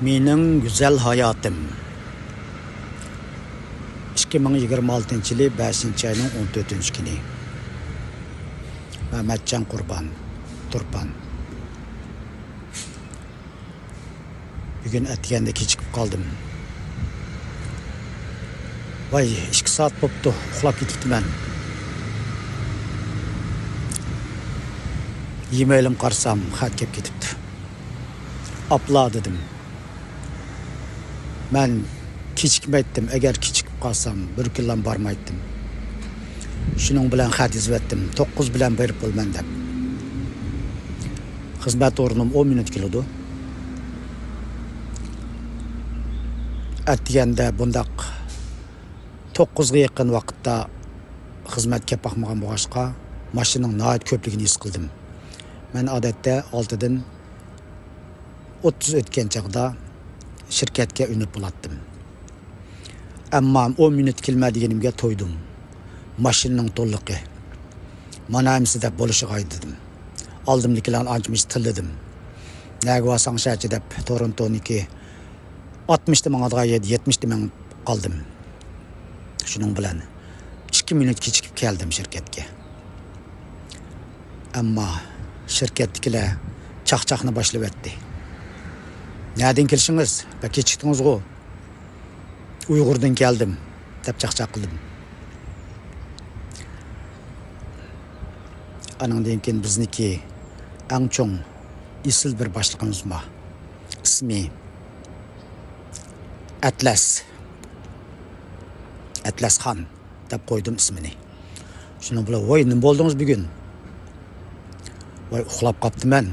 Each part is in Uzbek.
Mening güzel hayatım. 2026 yılı 5. ayının 14. günü. Mehmetcan Kurban, Turpan. Bugün etkendeki çıkıp kaldım. Vay, 2 saat boptu, uxlap ketipti ben. Yemeğim qarsam, xat kep ketipti. Apla dedim. Ben kechikmaydim, eğer kechikib qalsam, bir kundan barmaydım. Şunun bilan xat yozibdim, 9 bilan berib bo'lman deb. Xizmat o'rnim 10 minut keladi. Atganda bundaq 9 ga yaqin vaqtda xizmatga baxmagan bo'lg'achqa, mashinaning nihoyat ko'pligini his qildim. Men odatda 6 dan 30 o'tgan chaqda shirkatga unib bo'latdim. Ammo 10 minut kelmaganimga to'ydim. Mashinaning to'liqi. Mana hamsi deb bo'lishiga aytdim. Oldimliklarni anchamiz tilladim. Nega vasang shachi deb Torontoniki 60 da manga 70 da men qoldim. Shuning bilan 2 minut kechikib keldim shirkatga. Ammo shirkatdagilar chaqchaqni boshlab o'tdi. Nereden kelishiniz? Ben kechikdingiz go. Uyg'urdan keldim deb chaqchaq qildim. Anandan keyin bizniki eng cho'ng isil bir boshliqimiz bor. İsmi Atlas Xon deb qo'ydim ismini. Shuni bilan voy nima bo'ldingiz bugun? Voy uxlab qoptiman.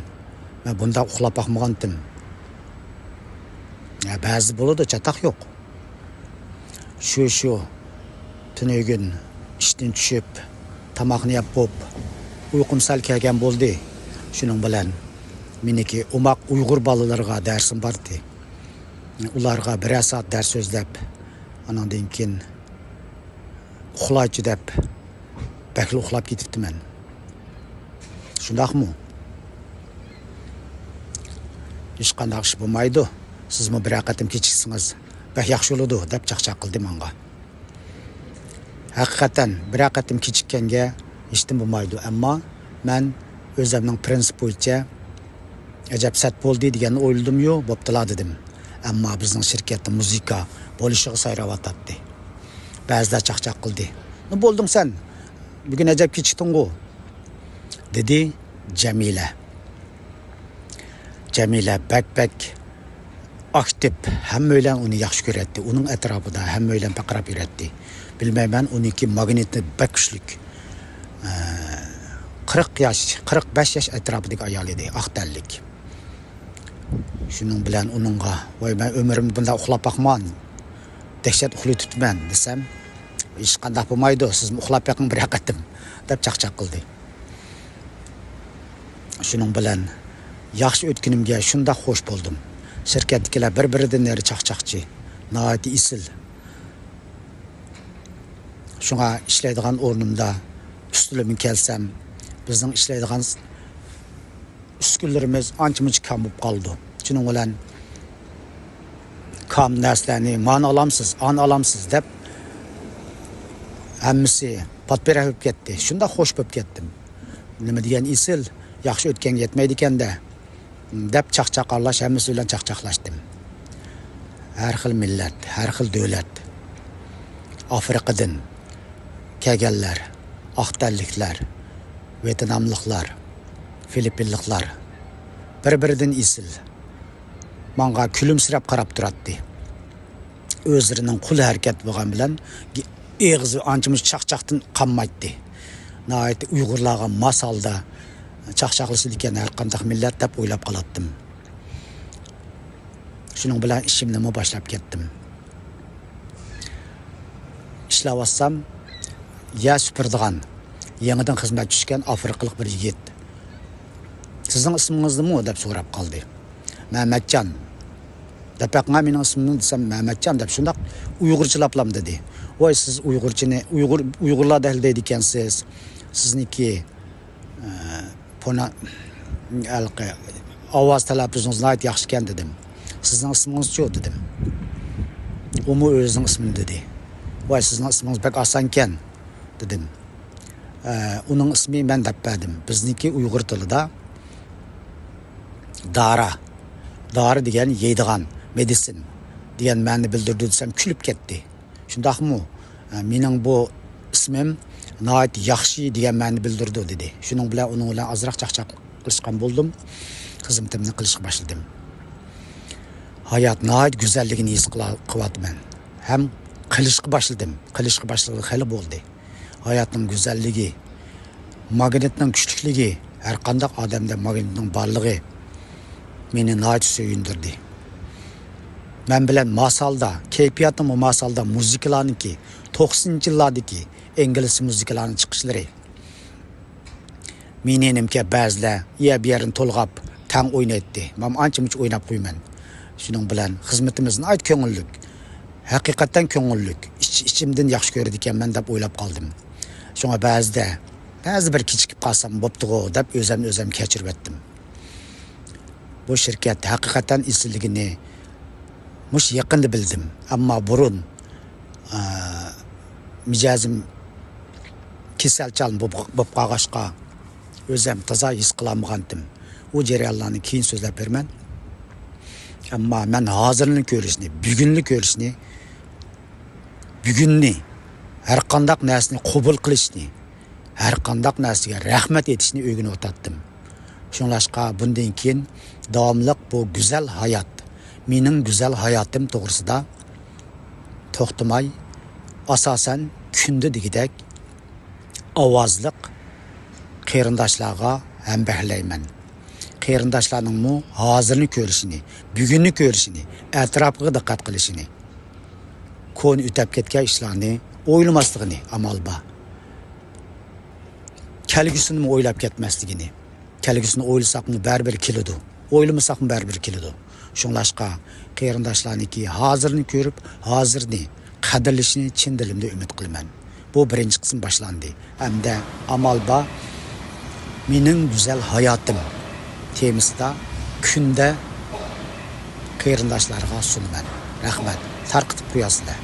Men bunda uxlab baxmagandim. Ya ba'zi bo'ladi, chataq yo'q. Shu tunugin ishdan tushib, tamoqni yeb qo'yib, uyqum sal kelgan bo'ldi. Shuning bilan meniki umaq Uyg'ur bolalarga darsim bordi. Ularga 1 soat dars so'zlab, anandan keyin uxlaychi deb bakli uxlab ketibdiman. Shundaqmi? Hech qanday ish bo'lmaydi. Siz mi bir qatim kechiksiniz, bak yaxshi bo'ladi deb chaqchaq qildi menga. Haqiqatan bir qatim kechikkanga hech nima bo'lmaydi, ammo men o'zimning prinsip bo'yicha ajab sat bo'ldi deganni o'yladim-yu, bo'ptila dedim. Ammo bizning shirkatda muzika bo'lishiga sayravotdi. Ba'zida chaqchaq qildi. "Nima bo'lding sen? Bugun ajab kechikding-ku?" dedi Jamila. Jamila bak aktif, hammalar uni yaxshi ko'radi. Uning atrofida hammalar baqirib yuradi. Bilmayman, uniki magnitni bak kuchlik. 45 yosh atrofidagi ayol edi, aqtallik. Shuning bilan uningga, "Voy, men umrim bunda uxlab baqman. Dahshat uxlayotibman" desam, "Hech qanday bo'lmaydi, siz uxlab baqing bir qatim" deb chaqchaq qildi. Shuning bilan yaxshi o'tkinimga shunda xo'sh bo'ldim. Şirketdekiler bir-biridan neri chaqchaqchi, nihoyat isil. Shunga ishlaydigan o'rnimda ustilimga kelsam, bizning ishlaydigan uskunlarimiz ancha-muncha kam bo'lib qoldi. Shuning bilan kam narsalarni "Mana olamsiz, an olamsiz" deb hammasi patbera bo'lib ketdi. Shunda xo'sh bo'lib ketdim. Nima degan isil, yaxshi o'tganga yetmaydi ekanda deb chaqchaqarlash, hammasi bilan chaqchaqlashdim. Har xil millat, har xil davlat. Afrikadan kelganlar, aqtalliklar, Vyetnamliklar, Filipinliklar bir-biridan isil. Menga kulimsirab qarab turadi. O'zlarining qul harakat bo'lgan bilan eg'izi anchamiz chaqchaqdan qanmaydi. Nihoyat Uyg'urlarga masalda chaqchaqlashib ekan har qanday millat deb o'ylab qolatdim. Shuning bilan ishimni boshlab ketdim. Ishlavassam, ya supirdigan, yangidan xizmat tushgan afrikalik bir yigit. "Sizning ismingiz nima?" deb so'rab qoldi. "Mehmetcan." Dapaqma mening ismimni desam, "Mehmetcan" deb shundaq Uyg'urchalaplam dedi. "Voy, siz Uyg'urlar deydi ekansiz. Sizniki ovoz talaffuzingiz nihoyat yaxshi ekan" dedim. Sizning ismingiz-chi dedim. O mu o'zining ismini dedi. Voy sizning ismingiz pek oson ekan dedim. Uning ismi men deb berdim. Bizniki Uyg'ur tilida Dara. Dori degan yeydigan, meditsin degan ma'noni bildirdi desam kulib ketdi. Shundaqmi? Mening bu ismim nihoyat yaxshi degan ma'noni bildirdi dedi. Shuning bilan uning bilan ozroq chaqchaq qilishgan bo'ldim. Xizmatimni qilishga boshladim. Hayot nihoyat go'zalligini his qilyapman. Ham qilishga boshladim. Qilishga boshlagan hali bo'ldi. Hayotning go'zalligi, magnetning kuchlikligi, har qanday odamda magnetning borligi meni nihoyat suyundirdi. Men bilan masalda, kayfiyatim masalda muzikalarniki 90-yillardagi ingliz muzikalarning chiqishlari. Menimki ba'zilar bu yerini to'lg'ab tang o'ynaydi. Men ancha-muncha o'ynab qo'yman. Shuning bilan xizmatimiz nihoyat ko'ngillik. Haqiqatan ko'ngillik. İçimden yaxshi ko'radi ekanman deb o'ylab qoldim. Shunga ba'zi bir kechikib qolsam bo'pti-ku deb o'zim kechirib etdim. Bu şirket haqiqatan isligini mush yaqinda bildim. Ammo burun mijozim kasalchal bo'lib qolg'ashqa o'zim toza his qilolmagandim. U jarayonlarni keyin so'zlab berman. Ammo men hozirni ko'rishni, bugunni ko'rishni, bugunni har qanday narsani qabul qilishni, har qanday narsaga rahmat etishni o'rganib o'tdim. Shunlashqa bundan keyin davomliq bu go'zal hayot, mening go'zal hayotim to'g'risida to'xtamay, asosan kunda degidek ovozliq qarindoshlarga hambahlayman. Qarindoshlarning hozirni ko'rishini, bugunni ko'rishini, atrofiga diqqat qilishini, ko'n o'tib ketgan ishlarni o'ylamasligini amal bor. Kelgusini o'ylab ketmasligini. Kelgusini o'ylasaqmi baribir keladi. O'ylamasak baribir keladi. Shunlashqa qarindoshlarniki hozirni ko'rib, hozirni qadrlashini chin dilimda umid qilaman. Bu birinchi qism boshlandi. Hamda amal bor. Mening go'zal hayotim temisida kunda qarindoshlarga sunaman. Rahmat. Tarqitib qo'yasizlar.